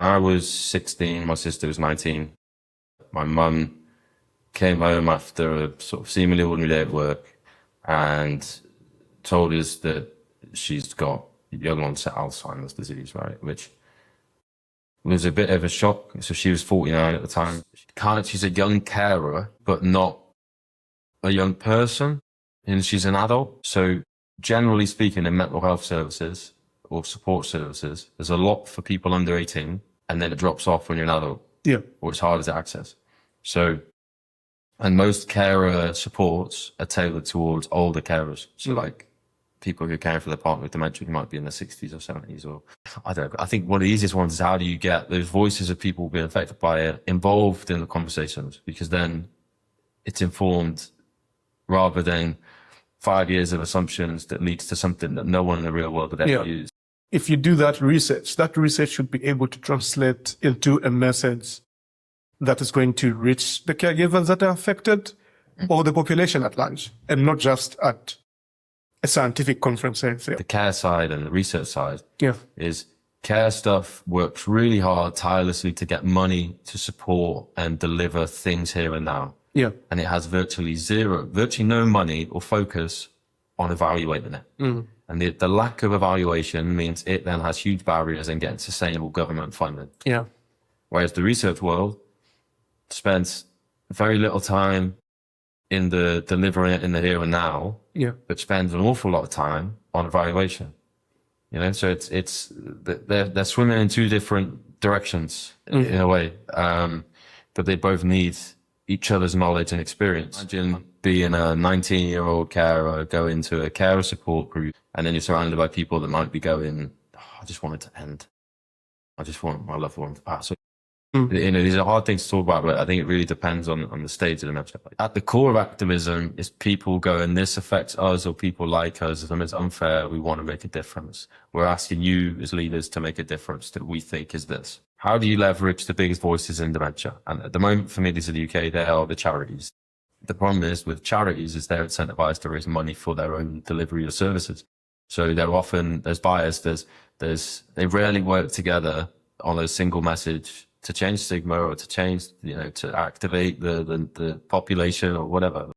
I was 16, my sister was 19. My mum came home after a sort of seemingly ordinary day at work and told us that she's got young-onset Alzheimer's disease, right? Which was a bit of a shock. So she was 49 at the time. She's a young carer, but not a young person, and she's an adult. So generally speaking, in mental health services or support services, there's a lot for people under 18, and then it drops off when you're an adult. Yeah. Or it's harder to access. So, and most carer supports are tailored towards older carers. So like people who are caring for their partner with dementia who might be in their 60s or 70s, or I don't know. I think one of the easiest ones is how do you get those voices of people being affected by it involved in the conversations, because then it's informed rather than 5 years of assumptions that leads to something that no one in the real world would ever use. If you do that research should be able to translate into a message that is going to reach the caregivers that are affected or the population at large, and not just at a scientific conference. The care side and the research side Yeah. is care stuff works really hard, tirelessly to get money to support and deliver things here and now. Yeah. And it has virtually no money or focus on evaluating it. And the lack of evaluation means it then has huge barriers in getting sustainable government funding. Yeah. Whereas the research world spends very little time in the delivering it in the here and now, Yeah. but spends an awful lot of time on evaluation. You know, so they're swimming in two different directions in a way, but they both need each other's knowledge and experience. Imagine being a 19-year-old carer, go into a carer support group, and then you're surrounded by people that might be going, oh, I just want it to end. I just want my loved one to pass. So, you know, these are hard things to talk about, but I think it really depends on the stage of the dementia. At the core of activism is people going, this affects us, or people like us, and it's unfair, we want to make a difference. We're asking you as leaders to make a difference that we think is this. How do you leverage the biggest voices in dementia? And at the moment, for me, these are the UK, they are the charities. The problem is with charities is they're incentivized to raise money for their own delivery of services. So they're often, there's bias, they rarely work together on a single message to change stigma or to change, you know, to activate the population or whatever.